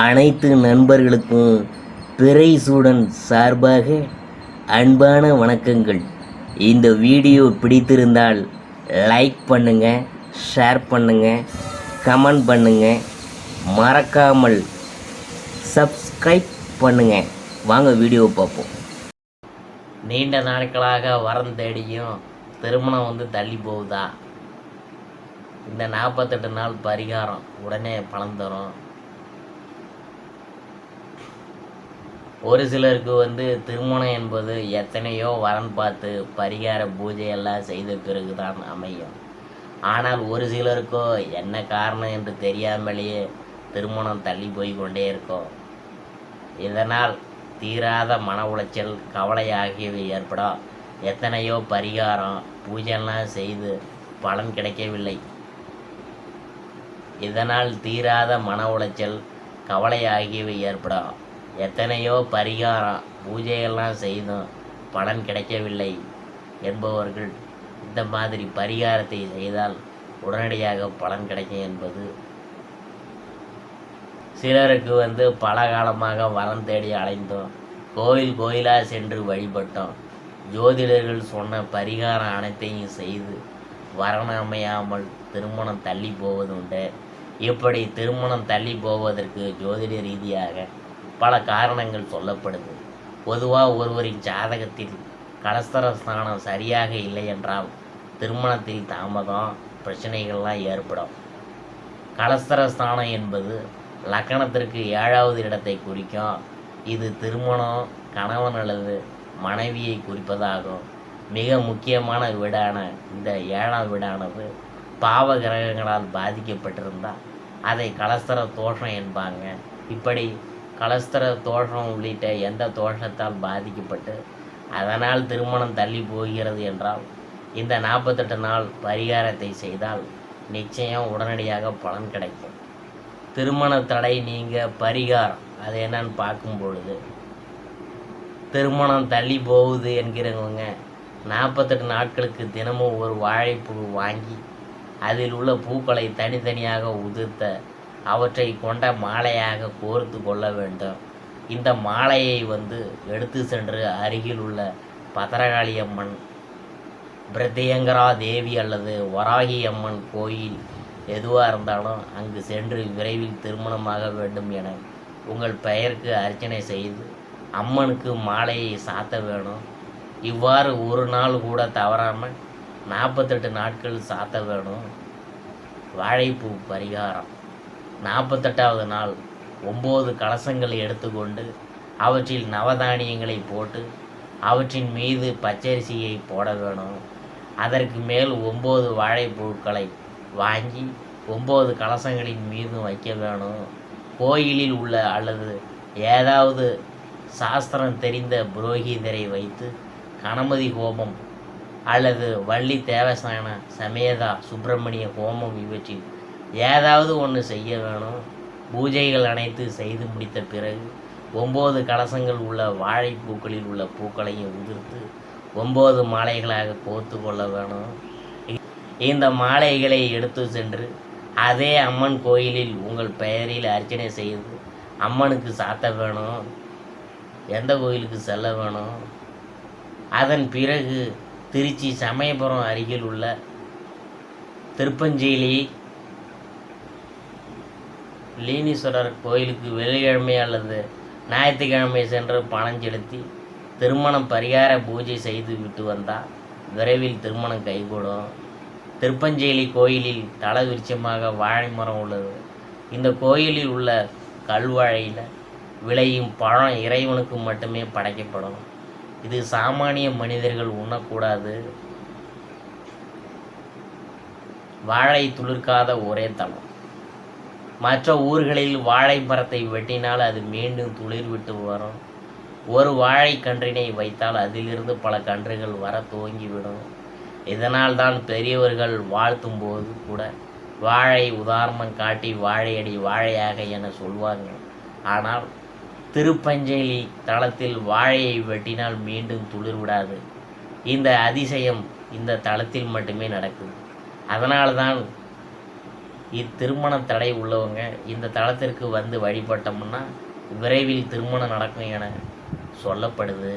அனைத்து நண்பர்களுக்கும் பிறைசூடன் சார்பாக அன்பான வணக்கங்கள். இந்த வீடியோ பிடித்திருந்தால் லைக் பண்ணுங்கள், ஷேர் பண்ணுங்கள், கமெண்ட் பண்ணுங்கள், மறக்காமல் சப்ஸ்கிரைப் பண்ணுங்கள். வாங்க வீடியோ பார்ப்போம். நீண்ட நாட்களாக வரம் தேடியும் திருமணம் தள்ளி போகுதா? இந்த 48 நாள் பரிகாரம் உடனே பலன் தரும். ஒரு சிலருக்கு திருமணம் என்பது எத்தனையோ வரன் பார்த்து பரிகார பூஜை எல்லாம் செய்த பிறகுதான் அமையும். ஆனால் ஒரு சிலருக்கோ என்ன காரணம் என்று தெரியாமலேயே திருமணம் தள்ளி போய் கொண்டே இருக்கும். இதனால் தீராத மன உளைச்சல், கவலை ஆகியவை ஏற்படும். எத்தனையோ பரிகாரம் பூஜைலாம் செய்து பலன் கிடைக்கவில்லை. இதனால் தீராத மன உளைச்சல், கவலை ஆகியவை ஏற்படும். எத்தனையோ பரிகாரம் பூஜையெல்லாம் செய்தும் பலன் கிடைக்கவில்லை என்பவர்கள் இந்த மாதிரி பரிகாரத்தை செய்தால் உடனடியாக பலன் கிடைக்கும் என்பது. சிலருக்கு பல காலமாக வரம் தேடி அலைந்தோம், கோயில் கோயிலாக சென்று வழிபட்டோம், ஜோதிடர்கள் சொன்ன பரிகாரம் அனைத்தையும் செய்து வரன் அமையாமல் திருமணம் தள்ளி போவதுண்டு. இப்படி திருமணம் தள்ளி போவதற்கு ஜோதிட ரீதியாக பல காரணங்கள் சொல்லப்படுது. பொதுவாக ஒருவரின் ஜாதகத்தில் கலஸ்தர ஸ்தானம் சரியாக இல்லை என்றால் திருமணத்தில் தாமதம், பிரச்சனைகள்லாம் ஏற்படும். கலஸ்தர ஸ்தானம் என்பது லக்கணத்திற்கு 7வது இடத்தை குறிக்கும். இது திருமணம், கணவன் அல்லது மனைவியை குறிப்பதாகும். மிக முக்கியமான வீடான இந்த 7ஆம் வீடானது பாவ கிரகங்களால் பாதிக்கப்பட்டிருந்தால் அதை கலஸ்தர தோஷம் என்பாங்க. இப்படி கலஸ்தர தோஷம் உள்ளிட்ட எந்த தோஷத்தால் பாதிக்கப்பட்டு அதனால் திருமணம் தள்ளி போகிறது என்றால் இந்த 48 நாள் பரிகாரத்தை செய்தால் நிச்சயம் உடனடியாக பலன் கிடைக்கும். திருமண தடை நீங்க பரிகாரம் அது என்னன்னு பார்க்கும் பொழுது, திருமணம் தள்ளி போகுது என்கிறவங்க 48 நாட்களுக்கு தினமும் ஒரு வாழைப்பூ வாங்கி அதில் உள்ள பூக்களை தனித்தனியாக உதிர்த்த அவற்றை கொண்ட மாலையாக கோர்த்து கொள்ள வேண்டும். இந்த மாலையை எடுத்து சென்று அருகில் உள்ள பத்திரகாளி அம்மன், பிரத்யங்கரா தேவி அல்லது வராகி அம்மன் கோயில் எதுவாக இருந்தாலும் அங்கு சென்று விரைவில் திருமணமாக வேண்டும் என உங்கள் பெயருக்கு அர்ச்சனை செய்து அம்மனுக்கு மாலையை சாத்த வேணும். இவ்வாறு ஒரு நாள் கூட தவறாமல் 48 நாட்கள் சாத்த வேணும். வாழைப்பூ பரிகாரம். 48வது நாள் 9 கலசங்களை எடுத்துக்கொண்டு அவற்றில் நவதானியங்களை போட்டு அவற்றின் மீது பச்சரிசியை போட வேணும். அதற்கு மேல் 9 வாழைப்பூக்களை வாங்கி 9 கலசங்களின் மீதும் வைக்க வேணும். கோயிலில் உள்ள அல்லது ஏதாவது சாஸ்திரம் தெரிந்த புரோகிதரை வைத்து கணபதி ஹோமம் அல்லது வள்ளி தேவசான சமேதா சுப்பிரமணிய ஹோமம் இவற்றில் ஏதாவது ஒன்று செய்ய வேணும். பூஜைகள் அனைத்து செய்து முடித்த பிறகு 9 கலசங்கள் உள்ள வாழைப்பூக்களில் உள்ள பூக்களையும் உதிர்த்து 9 மாலைகளாக கோர்த்து கொள்ள வேணும். இந்த மாலைகளை எடுத்து சென்று அதே அம்மன் கோயிலில் உங்கள் பெயரில் அர்ச்சனை செய்து அம்மனுக்கு சாத்த வேணும். எந்த கோயிலுக்கு செல்ல வேணும். அதன் பிறகு திருச்சி சமயபுரம் அருகில் உள்ள திருப்பஞ்சேலி லீனீஸ்வரர் கோயிலுக்கு வெள்ளிக்கிழமை அல்லது ஞாயிற்றுக்கிழமை சென்று பணம் செலுத்தி திருமணம் பரிகார பூஜை செய்து விட்டு வந்தால் விரைவில் திருமணம் கைகூடும். திருப்பஞ்சேலி கோயிலில் தல விருட்சமாக வாழை மரம் உள்ளது. இந்த கோயிலில் உள்ள கல்வாழையில் விளையும் பழம் இறைவனுக்கு மட்டுமே படைக்கப்படும். இது சாமானிய மனிதர்கள் உண்ணக்கூடாது. வாழை துளிர்க்காத ஒரே தலம். மற்ற ஊர்களில் வாழை மரத்தை வெட்டினால் அது மீண்டும் துளிர் விட்டு வரும். ஒரு வாழை கன்றினை வைத்தால் அதிலிருந்து பல கன்றுகள் வர துவங்கிவிடும். இதனால் தான் பெரியவர்கள் வாழ்த்தும் போது கூட வாழை உதாரணம் காட்டி வாழையடி வாழையாக என சொல்வாங்க. ஆனால் திருப்பஞ்சேலி தளத்தில் வாழையை வெட்டினால் மீண்டும் துளிர் விடாது. இந்த அதிசயம் இந்த தளத்தில் மட்டுமே நடக்குது. அதனால்தான் இத்திருமண தடை உள்ளவங்க இந்த தலத்திற்கு வந்து வழிபட்டோம்னா விரைவில் திருமணம் நடக்கும் என சொல்லப்படுது.